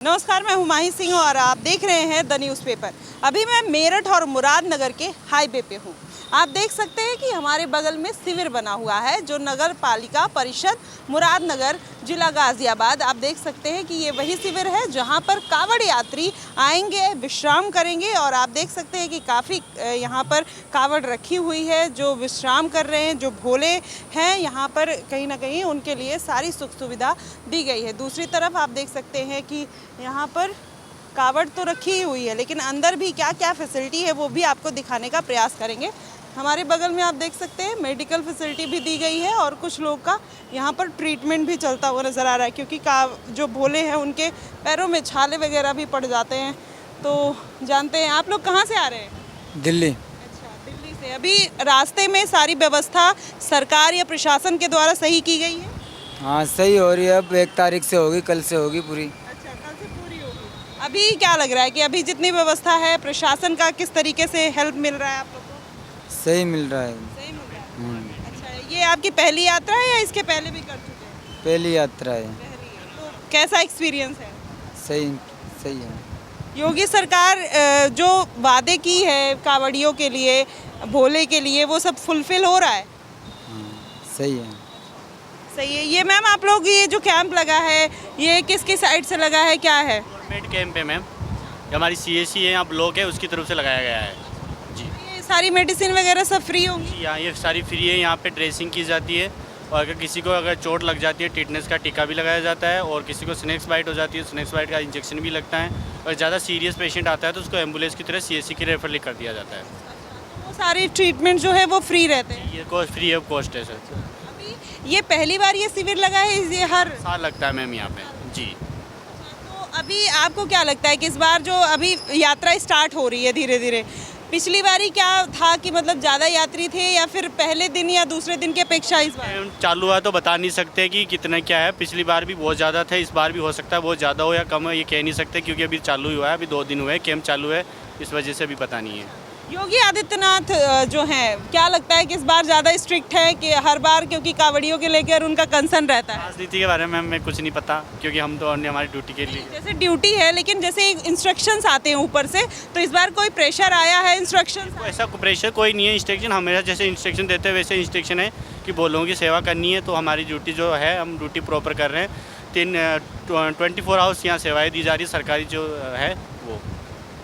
नमस्कार, मैं हुमायूं सिंह और आप देख रहे हैं द न्यूज़पेपर। अभी मैं मेरठ और मुरादनगर के हाईवे पे हूँ। आप देख सकते हैं कि हमारे बगल में शिविर बना हुआ है जो नगर पालिका परिषद मुरादनगर जिला गाजियाबाद। आप देख सकते हैं कि ये वही शिविर है जहाँ पर कावड़ यात्री आएंगे, विश्राम करेंगे और आप देख सकते हैं कि काफ़ी यहाँ पर कावड़ रखी हुई है जो विश्राम कर रहे हैं, जो भोले हैं। यहाँ पर कहीं ना कहीं उनके लिए सारी सुख सुविधा दी गई है। दूसरी तरफ आप देख सकते हैं कि यहाँ पर कावड़ तो रखी हुई है लेकिन अंदर भी क्या क्या फैसिलिटी है वो भी आपको दिखाने का प्रयास करेंगे। हमारे बगल में आप देख सकते हैं मेडिकल फैसिलिटी भी दी गई है और कुछ लोग का यहाँ पर ट्रीटमेंट भी चलता हुआ नज़र आ रहा है क्योंकि जो भोले हैं उनके पैरों में छाले वगैरह भी पड़ जाते हैं। तो जानते हैं, आप लोग कहाँ से आ रहे हैं? दिल्ली। अच्छा, दिल्ली से। अभी रास्ते में सारी व्यवस्था सरकार या प्रशासन के द्वारा सही की गई है? हाँ, सही हो रही है। अब 1 तारीख से होगी, कल से होगी पूरी। अभी क्या लग रहा है कि अभी जितनी व्यवस्था है प्रशासन का किस तरीके से हेल्प मिल रहा है आप लोग को? सही मिल रहा है। सही मिल रहा है। अच्छा, ये आपकी पहली यात्रा है या इसके पहले भी कर चुके हैं? पहली यात्रा है। तो कैसा एक्सपीरियंस है? सही है। योगी सरकार जो वादे की है कावड़ियों के लिए, भोले के लिए, वो सब फुलफिल हो रहा है? हाँ, सही है। सही है। ये मैम, आप लोग ये जो कैंप लगा है ये किसकी साइड से लगा है, क्या है? गवर्नमेंट कैंप है मैम, हमारी सीएससी है यहाँ ब्लॉक है उसकी तरफ से लगाया गया है जी। ये सारी मेडिसिन वगैरह सब फ्री होंगी? यहाँ ये सारी फ्री है। यहाँ पे ड्रेसिंग की जाती है और अगर किसी को अगर चोट लग जाती है टिटनेस का टीका भी लगाया जाता है और किसी को स्नेक्स बाइट हो जाती है स्नेक्स बाइट का इंजेक्शन भी लगता है और ज़्यादा सीरियस पेशेंट आता है तो उसको एम्बुलेंस की तरह सीएससी की रेफर कर दिया जाता है। वो सारी ट्रीटमेंट जो है वो फ्री रहते हैं? ये कॉस्ट फ्री ऑफ कॉस्ट है सर। अभी ये पहली बार ये शिविर लगा है? ये हर साल लगता है मैम यहाँ पे जी। तो अभी आपको क्या लगता है कि इस बार जो अभी यात्रा स्टार्ट हो रही है धीरे धीरे, पिछली बारी क्या था कि मतलब ज़्यादा यात्री थे या फिर पहले दिन या दूसरे दिन की अपेक्षा इस बार? चालू हुआ तो बता नहीं सकते कि कितना क्या है। पिछली बार भी बहुत ज़्यादा थे, इस बार भी हो सकता है बहुत ज़्यादा हो या कम हो, ये कह नहीं सकते क्योंकि अभी चालू हुआ है, अभी 2 दिन हुए कैंप चालू है, इस वजह से अभी पता नहीं है। योगी आदित्यनाथ जो हैं, क्या लगता है कि इस बार ज़्यादा स्ट्रिक्ट है कि हर बार, क्योंकि कावड़ियों के लेकर उनका कंसर्न रहता है? राजनीति के बारे में हमें कुछ नहीं पता क्योंकि हम तो अन्य हमारी ड्यूटी के लिए। जैसे ड्यूटी है लेकिन जैसे इंस्ट्रक्शंस आते हैं ऊपर से, तो इस बार कोई प्रेशर आया है इंस्ट्रक्शन? ऐसा प्रेशर कोई नहीं है। इंस्ट्रक्शन हमेशा जैसे इंस्ट्रक्शन देते हैं वैसे इंस्ट्रक्शन है कि बोलों की सेवा करनी है, तो हमारी ड्यूटी जो है हम ड्यूटी प्रॉपर कर रहे हैं। 24 आवर्स यहाँ सेवाएँ दी जा रही है सरकारी जो है वो।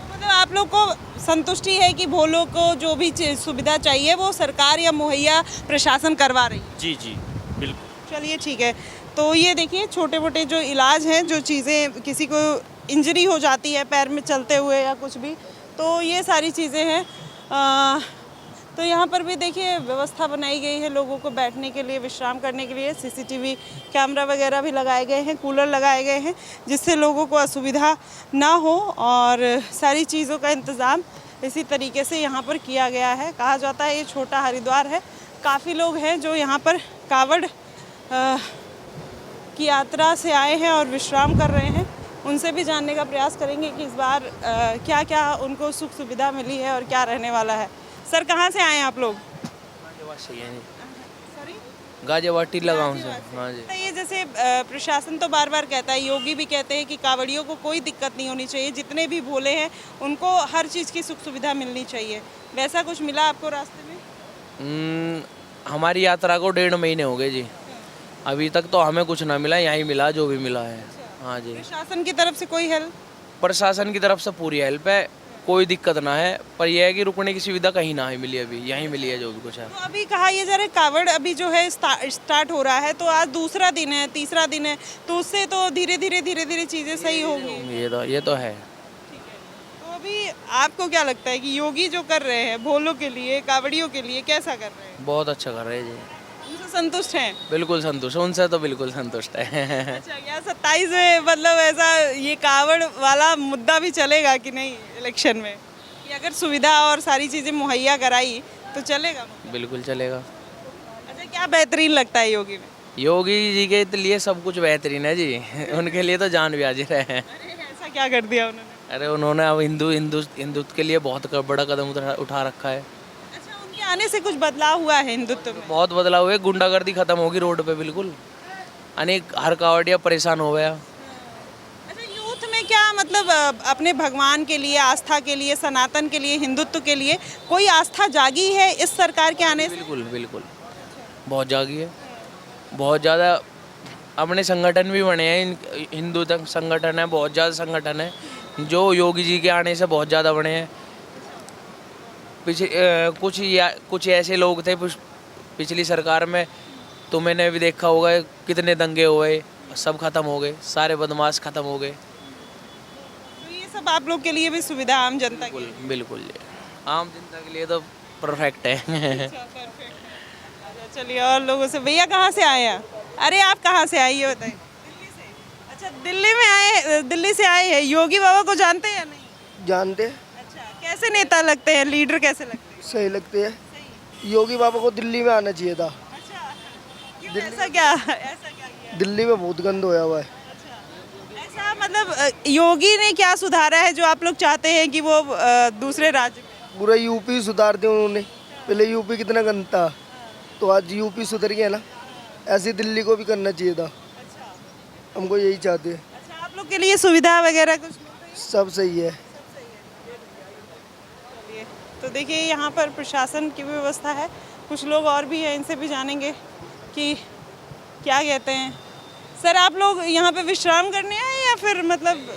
मतलब आप लोग को संतुष्टि है कि भोलों को जो भी सुविधा चाहिए वो सरकार या मुहैया प्रशासन करवा रही है? जी जी बिल्कुल। चलिए ठीक है। तो ये देखिए छोटे मोटे जो इलाज हैं, जो चीज़ें, किसी को इंजरी हो जाती है पैर में चलते हुए या कुछ भी, तो ये सारी चीज़ें हैं। तो यहाँ पर भी देखिए व्यवस्था बनाई गई है लोगों को बैठने के लिए, विश्राम करने के लिए। सीसीटीवी कैमरा वगैरह भी लगाए गए हैं, कूलर लगाए गए हैं जिससे लोगों को असुविधा ना हो और सारी चीज़ों का इंतज़ाम इसी तरीके से यहाँ पर किया गया है। कहा जाता है ये छोटा हरिद्वार है। काफ़ी लोग हैं जो यहाँ पर कावड़ की यात्रा से आए हैं और विश्राम कर रहे हैं। उनसे भी जानने का प्रयास करेंगे कि इस बार क्या क्या उनको सुख सुविधा मिली है और क्या रहने वाला है। सर, कहाँ से आए हैं आप लोग? गाजियाबाद टीला गाँव से। हाँ जी। ये जैसे प्रशासन तो बार बार कहता है, योगी भी कहते हैं कि कावड़ियों को कोई दिक्कत नहीं होनी चाहिए, जितने भी भोले हैं उनको हर चीज़ की सुख सुविधा मिलनी चाहिए। वैसा कुछ मिला आपको रास्ते में? हमारी यात्रा को 1.5 महीने हो गए जी। अभी तक तो हमें कुछ ना मिला, यहीं मिला जो भी मिला है। हाँ जी। प्रशासन की तरफ से कोई हेल्प? प्रशासन की तरफ से पूरी हेल्प है, कोई दिक्कत ना है, पर यह है कि रुकने की सुविधा कहीं ना ही मिली, अभी यहीं मिली है जो भी कुछ है। तो अभी कहा ये जा रहा है कावड़ अभी जो है स्टार्ट हो रहा है, तो आज दूसरा दिन है, तीसरा दिन है, तो उससे तो धीरे धीरे चीज़ें सही होंगी। ये तो है। तो अभी आपको क्या लगता है कि योगी जो कर रहे हैं भोलों के लिए, कावड़ियों के लिए, कैसा कर रहे हैं? बहुत अच्छा कर रहे हैं जी। उनसे संतुष्ट हैं? बिल्कुल संतुष्ट, उनसे तो बिल्कुल संतुष्ट है। अच्छा, क्या 27 में मतलब ऐसा ये कावड़ वाला मुद्दा भी चलेगा कि नहीं इलेक्शन में, कि अगर सुविधा और सारी चीज़ें मुहैया कराई तो चलेगा? बिल्कुल चलेगा। अच्छा, क्या बेहतरीन लगता है योगी में? योगी जी के लिए सब कुछ बेहतरीन है जी। उनके लिए तो जान भी हाजिर है। अरे ऐसा क्या कर दिया उन्होंने? अरे उन्होंने अब हिंदुत्व के लिए बहुत बड़ा कदम उठा रखा है। अच्छा, उनके आने से कुछ बदलाव हुआ है हिंदुत्व में? बहुत बदलाव हुए, गुंडागर्दी खत्म होगी रोड पे बिल्कुल। अनेक हर कावड़िया परेशान हो गया। अच्छा, यूथ में क्या मतलब अपने भगवान के लिए, आस्था के लिए, सनातन के लिए, हिंदुत्व के लिए कोई आस्था जागी है इस सरकार के आने से? बिल्कुल बिल्कुल बहुत जागी है, बहुत ज़्यादा। अपने संगठन भी बने हैं, हिंदू तक संगठन है, बहुत ज़्यादा संगठन है जो योगी जी के आने से बहुत ज़्यादा बने हैं। कुछ ऐसे लोग थे पिछली सरकार में, तो मैंने भी देखा होगा कितने दंगे हुए, सब खत्म हो गए, सारे बदमाश खत्म हो गए। तो ये सब आप लोग के लिए भी सुविधा आम जनता के लिए? बिल्कुल बिल्कुल ये आम जनता के लिए तो परफेक्ट है। अच्छा, perfect है। अच्छा, चलिए और लोगों से, भैया कहाँ से आए हैं? अरे आप कहाँ से आए ये बताइए। दिल्ली से? अच्छा, दिल्ली में आए, दिल्ली से आए हैं। योगी बाबा को जानते हैं या नहीं? जानते हैं, अच्छा, कैसे नेता लगते हैं, लीडर कैसे लगते हैं? सही लगते हैं। योगी बाबा को दिल्ली में आना चाहिए था। अच्छा, क्यों, ऐसा क्या किया? दिल्ली में बहुत गंद होया हुआ है। ऐसा मतलब योगी ने क्या सुधारा है जो आप लोग चाहते हैं कि वो दूसरे राज्य में? पूरा यूपी सुधार दिया उन्होंने। पहले यूपी कितना गंद था, तो आज यूपी सुधर गया ना। ऐसे दिल्ली को भी करना चाहिए था। हमको यही चाहते हैं। अच्छा, आप लोग के लिए सुविधा वगैरह कुछ मिल रही है? सब सही है। चलिए, तो देखिए यहाँ पर प्रशासन की व्यवस्था है। कुछ लोग और भी हैं, इनसे भी जानेंगे कि क्या कहते हैं। सर, आप लोग यहाँ पे विश्राम करने आए या फिर मतलब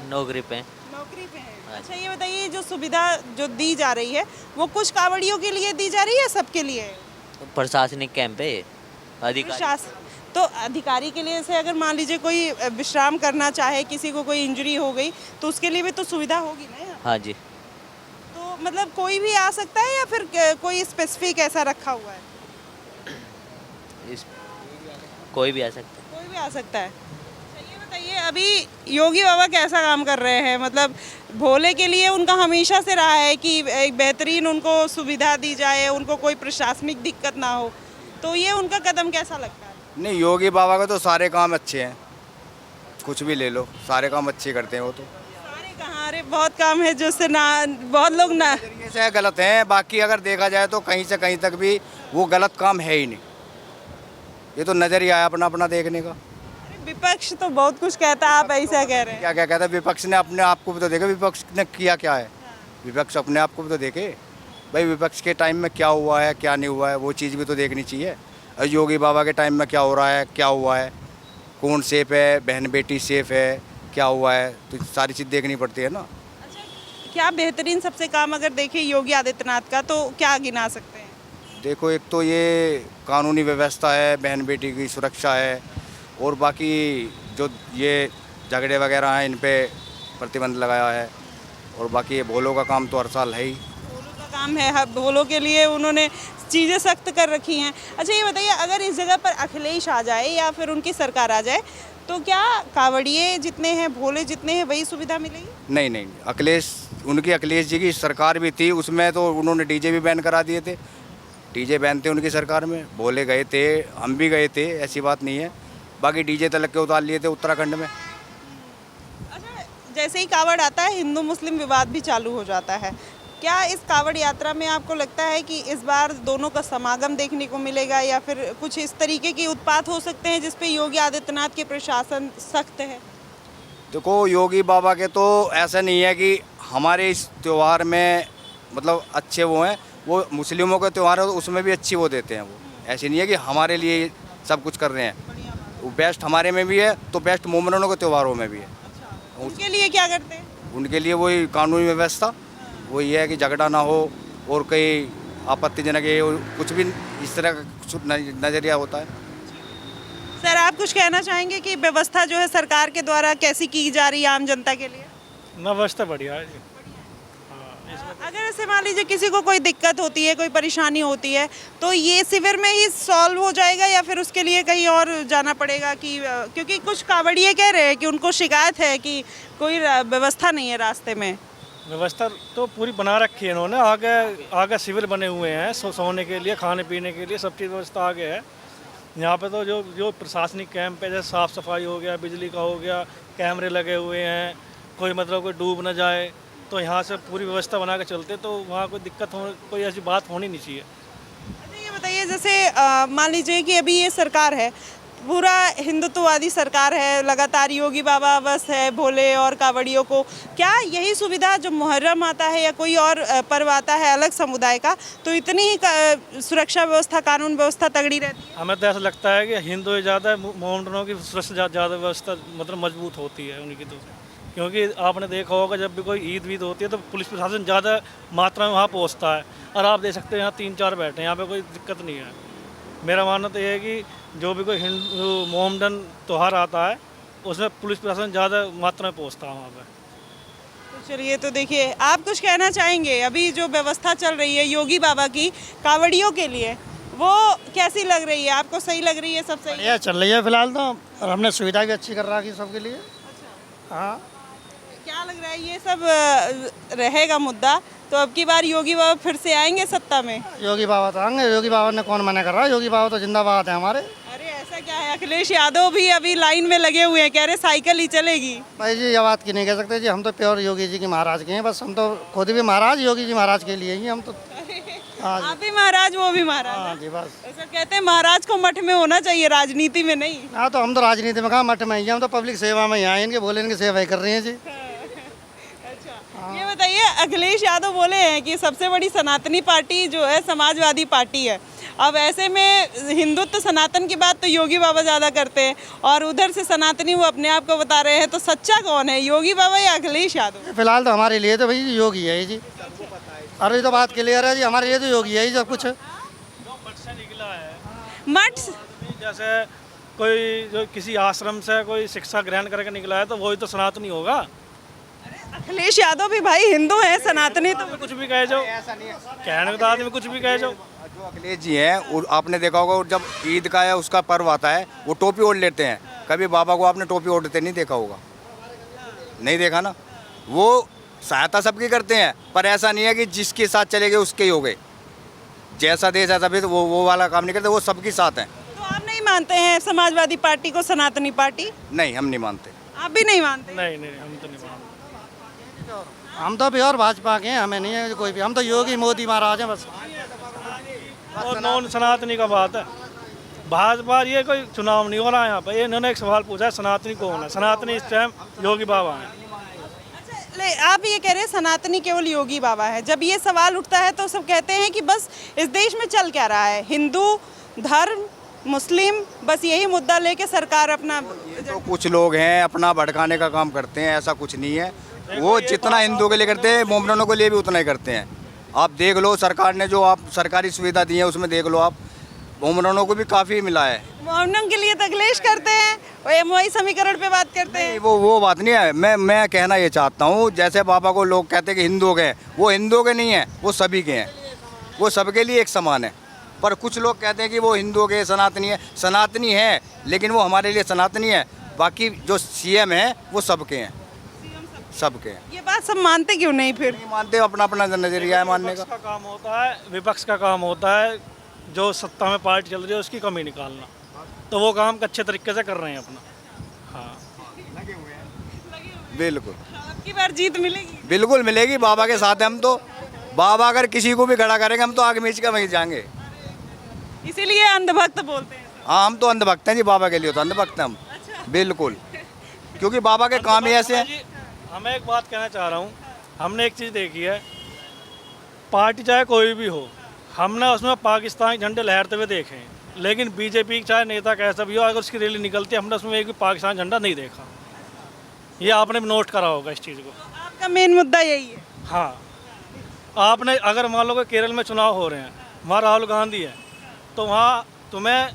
नौकरी पे। नौकरी पे हैं? अच्छा, ये बताइए जो सुविधा जो दी जा रही है वो कुछ कांवड़ियों के लिए दी जा रही है, सबके लिए है? प्रशासनिक कैंप है, अधिकारी। प्रशासन तो अधिकारी के लिए से अगर मान लीजिए कोई विश्राम करना चाहे, किसी को कोई इंजरी हो गई तो उसके लिए भी तो सुविधा होगी ना यहाँ? हाँ जी। तो मतलब कोई भी आ सकता है या फिर कोई स्पेसिफिक ऐसा रखा हुआ है? कोई भी आ सकता है। कोई भी आ सकता है। अच्छा, ये बताइए अभी योगी बाबा कैसा काम कर रहे हैं? मतलब भोले के लिए उनका हमेशा से रहा है कि एक बेहतरीन उनको सुविधा दी जाए, उनको कोई प्रशासनिक दिक्कत ना हो, तो ये उनका कदम कैसा लगता है? नहीं, योगी बाबा का तो सारे काम अच्छे हैं, कुछ भी ले लो, सारे काम अच्छे करते हैं वो तो। सारे कहाँ, अरे बहुत काम है जो से ना बहुत लोग ना नजरिए से गलत हैं, बाकी अगर देखा जाए तो कहीं से कहीं तक भी वो गलत काम है ही नहीं। ये तो नजरिया है अपना अपना देखने का। अरे विपक्ष तो बहुत कुछ कहता है, आप ऐसा कह रहे हैं। क्या क्या कहता है विपक्ष ने? अपने आप को भी तो देखे, विपक्ष ने किया क्या है। विपक्ष अपने आप को भी तो देखे भाई, विपक्ष के टाइम में क्या हुआ है क्या नहीं हुआ है, वो चीज़ भी तो देखनी चाहिए। और योगी बाबा के टाइम में क्या हो रहा है, क्या हुआ है, कौन सेफ है, बहन बेटी सेफ है, क्या हुआ है, तो सारी चीज़ देखनी पड़ती है ना। क्या बेहतरीन सबसे काम अगर देखें योगी आदित्यनाथ का तो क्या गिना सकते हैं? देखो, एक तो ये कानूनी व्यवस्था है, बहन बेटी की सुरक्षा है, और बाकी जो ये झगड़े वगैरह हैं इन पे प्रतिबंध लगाया है, और बाकी ये भोलों का काम तो हर साल है ही। भोलों का काम है, भोलों के लिए उन्होंने चीज़ें सख्त कर रखी हैं। अच्छा, ये बताइए अगर इस जगह पर अखिलेश आ जाए या फिर उनकी सरकार आ जाए तो क्या कांवड़िए जितने हैं, भोले जितने हैं, वही सुविधा मिलेगी? नहीं नहीं, अखिलेश जी की सरकार भी थी, उसमें तो उन्होंने डीजे भी बैन करा दिए थे। डीजे बैन थे उनकी सरकार में, भोले गए थे, हम भी गए थे, ऐसी बात नहीं है। बाकी डीजे तलक के उतार लिए थे उत्तराखंड में। अच्छा, जैसे ही कांवड़ आता है हिंदू मुस्लिम विवाद भी चालू हो जाता है। क्या इस कांवड़ यात्रा में आपको लगता है कि इस बार दोनों का समागम देखने को मिलेगा या फिर कुछ इस तरीके की उत्पात हो सकते हैं जिस पे योगी आदित्यनाथ के प्रशासन सख्त है? देखो, योगी बाबा के तो ऐसा नहीं है कि हमारे इस त्यौहार में मतलब अच्छे वो हैं, वो मुस्लिमों का त्यौहार है उसमें भी अच्छी वो देते हैं। वो ऐसे नहीं है कि हमारे लिए सब कुछ कर रहे हैं, वो बेस्ट हमारे में भी है तो बेस्ट मोमिनों के त्योहारों में भी है। उनके लिए क्या करते हैं? उनके लिए वही कानूनी व्यवस्था, वो ये है कि झगड़ा ना हो और कई आपत्तिजनक कुछ भी इस तरह का नज़रिया होता है। सर, आप कुछ कहना चाहेंगे कि व्यवस्था जो है सरकार के द्वारा कैसी की जा रही है आम जनता के लिए? व्यवस्था बढ़िया है जी। अगर ऐसे मान लीजिए किसी को कोई दिक्कत होती है, कोई परेशानी होती है, तो ये शिविर में ही सॉल्व हो जाएगा या फिर उसके लिए कहीं और जाना पड़ेगा? कि क्योंकि कुछ कांवड़िए कह रहे हैं कि उनको शिकायत है कि कोई व्यवस्था नहीं है रास्ते में। व्यवस्था तो पूरी बना रखी है इन्होंने, आगे आगे शिविर बने हुए हैं, सोने के लिए, खाने पीने के लिए, सब चीज़ व्यवस्था आगे है। यहाँ पे तो जो प्रशासनिक कैंप है, जैसे साफ़ सफाई हो गया, बिजली का हो गया, कैमरे लगे हुए हैं, कोई मतलब कोई डूब ना जाए, तो यहाँ से पूरी व्यवस्था बना के चलते, तो वहाँ कोई दिक्कत हो, कोई ऐसी बात होनी नहीं चाहिए। अच्छा, ये बताइए जैसे मान लीजिए कि अभी ये सरकार है, पूरा हिंदुत्ववादी सरकार है, लगातार योगी बाबा बस है भोले और कावड़ियों को, क्या यही सुविधा जो मुहर्रम आता है या कोई और पर्व आता है अलग समुदाय का, तो इतनी ही सुरक्षा व्यवस्था, कानून व्यवस्था तगड़ी रहती है? हमें तो ऐसा लगता है कि हिंदू ज़्यादा मोहम्मदनों की सुरक्षा ज़्यादा व्यवस्था मतलब मजबूत होती है उनकी तो, क्योंकि आपने देखा होगा जब भी कोई ईद वीद होती है तो पुलिस प्रशासन ज़्यादा मात्रा में वहाँ पहुँचता है, और आप देख सकते हैं यहाँ 3-4 बैठे हैं, यहाँ पे कोई दिक्कत नहीं है। मेरा मानना तो ये है कि जो भी कोई हिंदू मोहम्मदन त्यौहार आता है उसमें पुलिस प्रशासन ज़्यादा मात्रा में पहुँचता है वहाँ पर। तो चलिए, तो देखिए आप कुछ कहना चाहेंगे, अभी जो व्यवस्था चल रही है योगी बाबा की कावड़ियों के लिए, वो कैसी लग रही है आपको? सही लग रही है? सब सही है? बढ़िया चल रही है फिलहाल तो, और हमने सुविधा भी अच्छी कर रखी है सबके लिए। हाँ, क्या लग रहा है ये सब रहेगा मुद्दा, तो अब की बार योगी बाबा फिर से आएंगे सत्ता में? योगी बाबा तो आएंगे, योगी बाबा ने कौन मना कर रहा है, योगी बाबा तो जिंदाबाद है हमारे। अरे ऐसा क्या है, अखिलेश यादव भी अभी लाइन में लगे हुए हैं, कह रहे साइकिल ही चलेगी। भाई जी ये बात की नहीं कह सकते जी, हम तो प्योर योगी जी की महाराज के हैं, बस हम तो खुद भी महाराज योगी जी महाराज के लिए ही हम तो। हाँ आप भी महाराज, वो भी महाराज। हाँ जी बस। ऐसा कहते हैं महाराज को मठ में होना चाहिए, राजनीति में नहीं। हाँ तो हम तो राजनीति में कहा मठ में ही हैं, हम तो पब्लिक सेवा में ही आए, इनके बोले इनकी सेवा ही कर रही हैं जी। अच्छा, ये बताइए, अखिलेश यादव बोले हैं कि सबसे बड़ी सनातनी पार्टी जो है समाजवादी पार्टी है। अब ऐसे में हिंदुत्व सनातन की बात तो योगी बाबा ज़्यादा करते हैं, और उधर से सनातनी वो अपने आप को बता रहे हैं, तो सच्चा कौन है, योगी बाबा या अखिलेश यादव? फिलहाल तो हमारे लिए तो भाई योगी है जी। अरे ये तो बात क्लियर है जी, हमारे लिए तो योगी है ही सब कुछ। मठ जैसे कोई जो किसी आश्रम से कोई शिक्षा ग्रहण करके निकला है तो वही तो सनातनी होगा। अखिलेश यादव भी भाई हिंदू है, सनातनी तो कुछ भी कहे जाओ, कहने के आदमी कुछ भी कहे जाओ। जो अखिलेश जी हैं आपने देखा होगा, जब ईद का है उसका पर्व आता है वो टोपी ओढ़ लेते हैं। कभी बाबा को आपने टोपी ओढ़ते नहीं देखा होगा? नहीं देखा ना। वो सहायता सबकी करते हैं, पर ऐसा नहीं है कि जिसके साथ चले गए उसके ही हो गए। जैसा देश ऐसा भी, तो वो वाला काम नहीं करते, वो सबके साथ हैं। तो आप नहीं मानते हैं समाजवादी पार्टी को सनातनी पार्टी? नहीं, हम नहीं मानते। आप भी नहीं मानते? नहीं नहीं, हम तो नहीं मानते। हम तो प्योर भाजपा के हैं, हमें नहीं है कोई भी, हम तो योगी मोदी महाराज हैं बस। और नॉन सनातनी का बात है, भाजपा ये कोई चुनाव नहीं हो रहा है यहाँ पर। इन्होंने एक सवाल पूछा है सनातनी कौन है, सनातनी इस टाइम योगी बाबा हैं। आप ये कह रहे हैं सनातनी केवल योगी बाबा है। जब ये सवाल उठता है तो सब कहते हैं कि बस इस देश में चल क्या रहा है, हिंदू धर्म, मुस्लिम, बस यही मुद्दा लेके सरकार अपना। तो कुछ लोग हैं अपना भड़काने का काम करते हैं, ऐसा कुछ नहीं है। वो जितना हिंदू के लिए करते हैं मोमडनों के लिए भी उतना ही करते हैं। आप देख लो, सरकार ने जो आप सरकारी सुविधा दी है उसमें देख लो आप, मोमडनों को भी काफ़ी मिला है। मोमडन के लिए तो अखिलेश करते हैं, वही समीकरण पे बात करते हैं। वो बात नहीं है। मैं कहना ये चाहता हूँ, जैसे बाबा को लोग कहते हैं कि हिंदू के हैं, वो हिंदू के नहीं हैं, वो सभी के हैं, वो सबके लिए एक समान है। पर कुछ लोग कहते हैं कि वो हिंदू के सनातनी है, सनातनी है लेकिन वो हमारे लिए सनातनी है, बाकी जो सीएम है वो सबके हैं, सबके हैं। ये बात सब मानते क्यों नहीं फिर? नहीं मानते, अपना अपना नजरिया है मानने का। विपक्ष का काम होता है, विपक्ष का काम होता है जो सत्ता में पार्टी चल रही है उसकी कमी निकालना, तो वो काम अच्छे तरीके से कर रहे हैं अपना। हाँ बिल्कुल, आपकी बार जीत मिलेगी? बिल्कुल मिलेगी, बाबा के साथ हैं हम तो। बाबा अगर किसी को भी खड़ा करेंगे हम तो आगे मीच का वहीं जाएंगे। इसीलिए अंधभक्त बोलते हैं। हाँ, हम तो अंधभक्त हैं जी, बाबा के लिए तो अंधभक्त हैं हम। बिल्कुल, क्योंकि बाबा के काम ही ऐसे हैं। हमें एक बात कहना चाह रहा हूँ, हमने एक चीज़ देखी है, पार्टी चाहे कोई भी हो, हमने उसमें पाकिस्तान के झंडे लहरते हुए देखे हैं, लेकिन बीजेपी चाहे नेता कैसा भी हो, अगर उसकी रैली निकलती है हमने उसमें एक भी पाकिस्तान झंडा नहीं देखा। ये आपने भी नोट करा होगा इस चीज़ को। आपका मेन मुद्दा यही है? हाँ, आपने अगर मान लो कि केरल में चुनाव हो रहे हैं, वहाँ राहुल गांधी है, तो वहाँ तुम्हें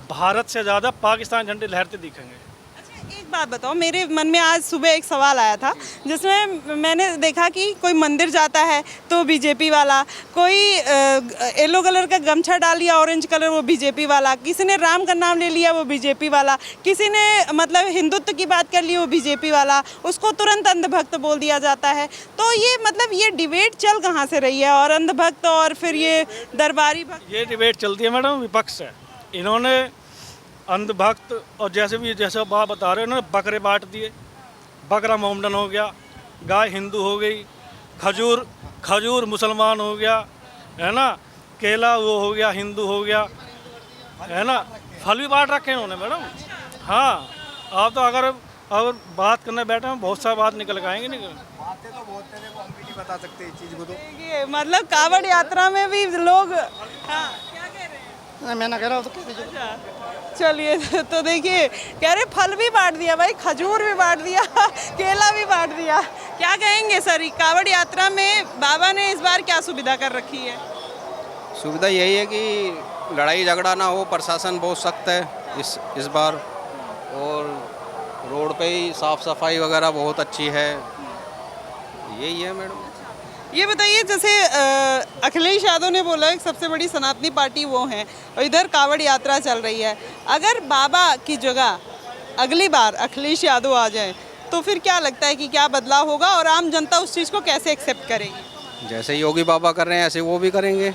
भारत से ज़्यादा पाकिस्तान झंडे लहरते दिखेंगे। अच्छा, एक बात बताओ, मेरे मन में आज सुबह एक सवाल आया था जिसमें मैंने देखा कि कोई मंदिर जाता है तो बीजेपी वाला, कोई येलो कलर का गमछा डाल लिया, ऑरेंज कलर, वो बीजेपी वाला, किसी ने राम का नाम ले लिया, वो बीजेपी वाला, किसी ने मतलब हिंदुत्व की बात कर ली, वो बीजेपी वाला, उसको तुरंत अंधभक्त बोल दिया जाता है। तो ये मतलब ये डिबेट चल कहाँ से रही है, और अंधभक्त और फिर ये दरबारी भक्त? ये डिबेट चलती है मैडम, विपक्ष है। इन्होंने अंधभक्त और जैसे बात बता रहे हो, उन्होंने बकरे बांट दिए, बकरा मोमडन हो गया, गाय हिंदू हो गई, खजूर मुसलमान हो गया, है ना, केला वो हो गया, हिंदू हो गया, है ना, फल भी बांट रखे हैं उन्होंने मैडम। हाँ, आप तो अगर बात करने बैठे हैं बहुत सारी बात निकल के आएंगे। बातें तो बहुत हैं, देखो हम भी नहीं बता सकते इस चीज़ को तो। देखिए मतलब कावड़ यात्रा में भी लोग, हाँ क्या कह रहे हैं? मैं ना कह रहा हूँ तो कह दीजिए। अच्छा, चलिए तो देखिए कह रहे फल भी बांट दिया भाई, खजूर भी बांट दिया, केला भी बांट दिया। क्या कहेंगे सर, कावड़ यात्रा में बाबा ने इस बार क्या सुविधा कर रखी है? सुविधा यही है कि लड़ाई झगड़ा ना हो, प्रशासन बहुत सख्त है इस बार, और रोड पे ही साफ़ सफाई वगैरह बहुत अच्छी है, यही है मैडम। ये बताइए जैसे अखिलेश यादव ने बोला है सबसे बड़ी सनातनी पार्टी वो हैं और इधर कावड़ यात्रा चल रही है, अगर बाबा की जगह अगली बार अखिलेश यादव आ जाए तो फिर क्या लगता है कि क्या बदलाव होगा और आम जनता उस चीज़ को कैसे एक्सेप्ट करेगी? जैसे योगी बाबा कर रहे हैं ऐसे वो भी करेंगे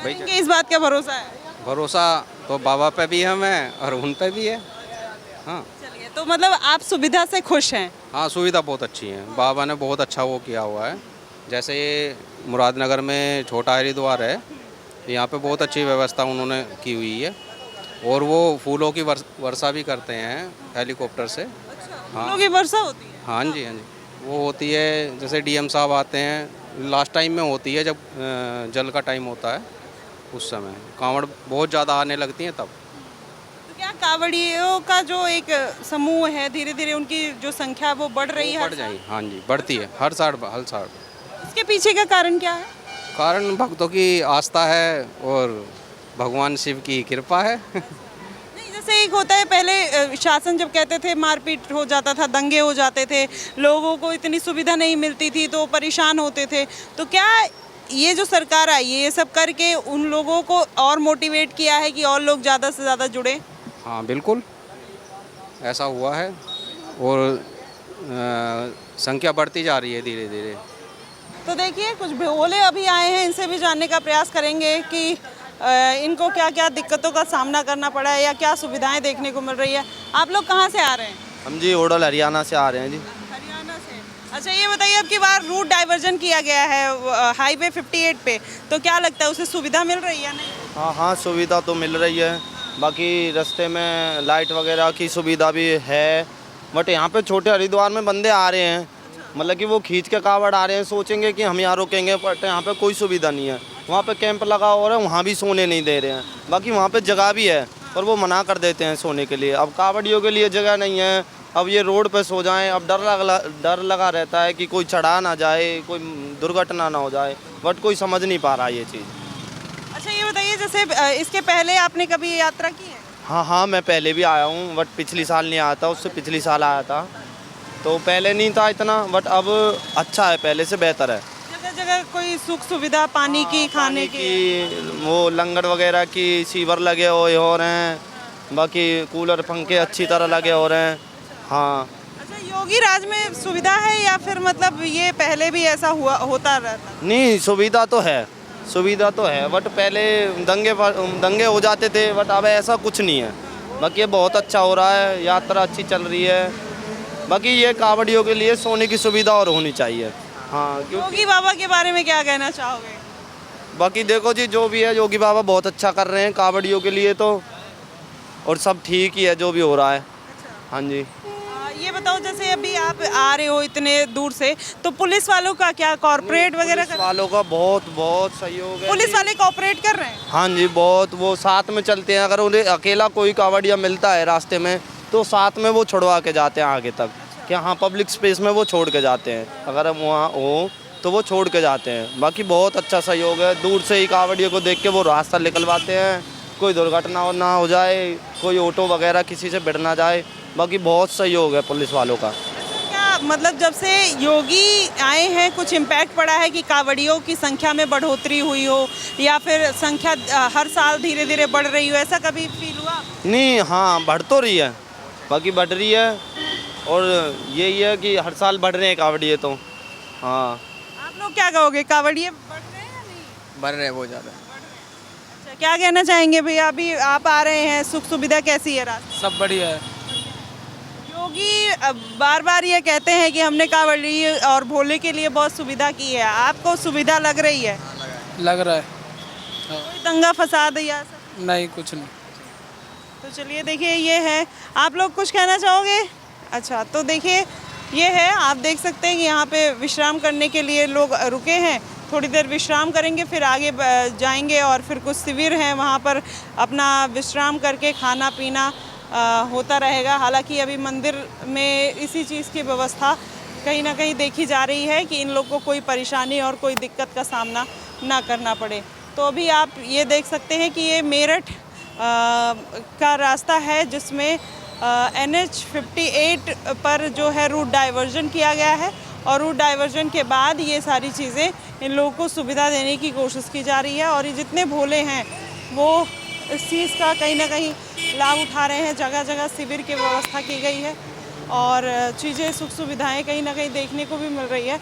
भाई। करेंगे, इस बात का भरोसा है? भरोसा तो बाबा पे भी है हमें और उन पे भी है। हाँ चलिए, तो मतलब आप सुविधा से खुश हैं? हाँ, सुविधा बहुत अच्छी है, बाबा ने बहुत अच्छा वो किया हुआ है। जैसे ये मुरादनगर में छोटा हरिद्वार है, यहाँ पे बहुत अच्छी व्यवस्था उन्होंने की हुई है, और वो फूलों की वर्षा भी करते हैं हेलीकॉप्टर से। हाँ, फूलों की वर्षा होती है? हाँ जी, हाँ जी, वो होती है। जैसे डीएम साहब आते हैं, लास्ट टाइम में होती है जब जल का टाइम होता है, उस समय कांवड़ बहुत ज़्यादा आने लगती हैं तब। तो क्या कावड़ियों का जो एक समूह है धीरे धीरे उनकी जो संख्या है वो बढ़ रही है? बढ़ जाएगी, हाँ जी, बढ़ती है हर साल हर साल। इसके पीछे का कारण क्या है? कारण भक्तों की आस्था है और भगवान शिव की कृपा है। नहीं, जैसे एक होता है पहले शासन जब कहते थे मारपीट हो जाता था, दंगे हो जाते थे, लोगों को इतनी सुविधा नहीं मिलती थी तो परेशान होते थे, तो क्या ये जो सरकार आई है ये सब करके उन लोगों को और मोटिवेट किया है कि और लोग ज़्यादा से ज़्यादा जुड़े? हाँ बिल्कुल, ऐसा हुआ है, और संख्या बढ़ती जा रही है धीरे धीरे। तो देखिए कुछ भोले अभी आए हैं, इनसे भी जानने का प्रयास करेंगे कि इनको क्या क्या दिक्कतों का सामना करना पड़ा है या क्या सुविधाएं देखने को मिल रही है। आप लोग कहाँ से आ रहे हैं? हम जी ओडल हरियाणा से आ रहे हैं जी। हरियाणा से। अच्छा ये बताइए अब की बार रूट डाइवर्जन किया गया है हाईवे 58 पे, तो क्या लगता है उसे सुविधा मिल रही है? नहीं? हाँ हाँ, सुविधा तो मिल रही है, बाकी रास्ते में लाइट वगैरह की सुविधा भी है, बट यहाँ पे छोटे हरिद्वार में बंदे आ रहे हैं, मतलब कि वो खींच के कावड़ आ रहे हैं, सोचेंगे कि हम यहाँ रुकेंगे, बट यहाँ पे कोई सुविधा नहीं है। वहाँ पे कैंप लगा हो रहा है, वहाँ भी सोने नहीं दे रहे हैं, बाकी वहाँ पे जगह भी है पर वो मना कर देते हैं सोने के लिए। अब कावड़ियों के लिए जगह नहीं है, अब ये रोड पे सो जाएं, अब डर लगा रहता है कि कोई चढ़ा ना जाए, कोई दुर्घटना ना हो जाए, बट कोई समझ नहीं पा रहा ये चीज़। अच्छा ये बताइए जैसे इसके पहले आपने कभी यात्रा की है? हाँ हाँ, मैं पहले भी आया हूँ, बट पिछली साल नहीं आया था, उससे पिछली साल आया था, तो पहले नहीं था इतना, बट अब अच्छा है, पहले से बेहतर है। जगह जगह कोई सुख सुविधा पानी की, खाने की, वो लंगर वगैरह की सीवर लगे हुए हो रहे हैं, बाकी कूलर पंखे अच्छी तरह लगे हो रहे हैं। हाँ। अच्छा योगी राज में सुविधा है या फिर मतलब ये पहले भी ऐसा होता रहता? नहीं, सुविधा तो है, सुविधा तो है, बट पहले दंगे हो जाते थे, बट अब ऐसा कुछ नहीं है। बाकी ये बहुत अच्छा हो रहा है, यात्रा अच्छी चल रही है। बाकी ये कावड़ियों के लिए सोने की सुविधा और होनी चाहिए। हाँ, योगी बाबा के बारे में क्या कहना चाहोगे? बाकी देखो जी, जो भी है योगी बाबा बहुत अच्छा कर रहे हैं कावड़ियों के लिए तो, और सब ठीक ही है जो भी हो रहा है। हाँ जी। ये बताओ जैसे अभी आप आ रहे हो इतने दूर से, तो पुलिस वालों का क्या कॉर्पोरेट वगैरह पुलिस वालों का बहुत बहुत सहयोग है। पुलिस वाले कॉर्पोरेट कर रहे हैं? हाँ जी, बहुत, वो साथ में चलते हैं, अगर उन्हें अकेला कोई कावड़िया मिलता है रास्ते में तो साथ में वो छुड़वा के जाते हैं आगे तक, कि हाँ पब्लिक स्पेस में वो छोड़ के जाते हैं, अगर हम वहाँ हो तो वो छोड़ के जाते हैं। बाकी बहुत अच्छा सहयोग है, दूर से ही कावड़ियों को देख के वो रास्ता निकलवाते हैं, कोई दुर्घटना ना हो जाए, कोई ऑटो वगैरह किसी से भिड़ ना जाए, बाकी बहुत सहयोग है पुलिस वालों का। क्या मतलब जब से योगी आए हैं कुछ इम्पैक्ट पड़ा है कि कावड़ियों की संख्या में बढ़ोतरी हुई हो या फिर संख्या हर साल धीरे धीरे बढ़ रही हो, ऐसा कभी फील हुआ? नहीं, हाँ बढ़ तो रही है, बाकी बढ़ रही है, और यही है कि हर साल बढ़ रहे हैं कावड़िए तो। हाँ, आप लोग क्या कहोगे, कावड़िए बढ़ रहे हैं या नहीं? बढ़ रहे हैं बहुत ज़्यादा। अच्छा क्या कहना चाहेंगे भैया, अभी आप आ रहे हैं, सुख सुविधा कैसी है रास्ते? सब बढ़िया है। योगी बार बार ये कहते हैं कि हमने कावड़ी और भोले के लिए बहुत सुविधा की है, आपको सुविधा लग रही है? लग रहा है। कोई दंगा फसाद या सब? नहीं कुछ नहीं। तो चलिए देखिए ये है, आप लोग कुछ कहना चाहोगे? अच्छा, तो देखिए ये है, आप देख सकते हैं कि यहाँ पे विश्राम करने के लिए लोग रुके हैं। थोड़ी देर विश्राम करेंगे, फिर आगे जाएंगे और फिर कुछ शिविर हैं वहाँ पर अपना विश्राम करके खाना पीना होता रहेगा। हालांकि अभी मंदिर में इसी चीज़ की व्यवस्था कहीं ना कहीं देखी जा रही है कि इन लोग को कोई परेशानी और कोई दिक्कत का सामना ना करना पड़े। तो अभी आप ये देख सकते हैं कि ये मेरठ का रास्ता है जिसमें NH 58 पर जो है रूट डाइवर्जन किया गया है और रूट डाइवर्जन के बाद ये सारी चीज़ें इन लोगों को सुविधा देने की कोशिश की जा रही है। और ये जितने भोले हैं वो इस चीज़ का कहीं ना कहीं लाभ उठा रहे हैं। जगह जगह शिविर की व्यवस्था की गई है और चीज़ें सुख सुविधाएं कहीं ना कहीं देखने को भी मिल रही है।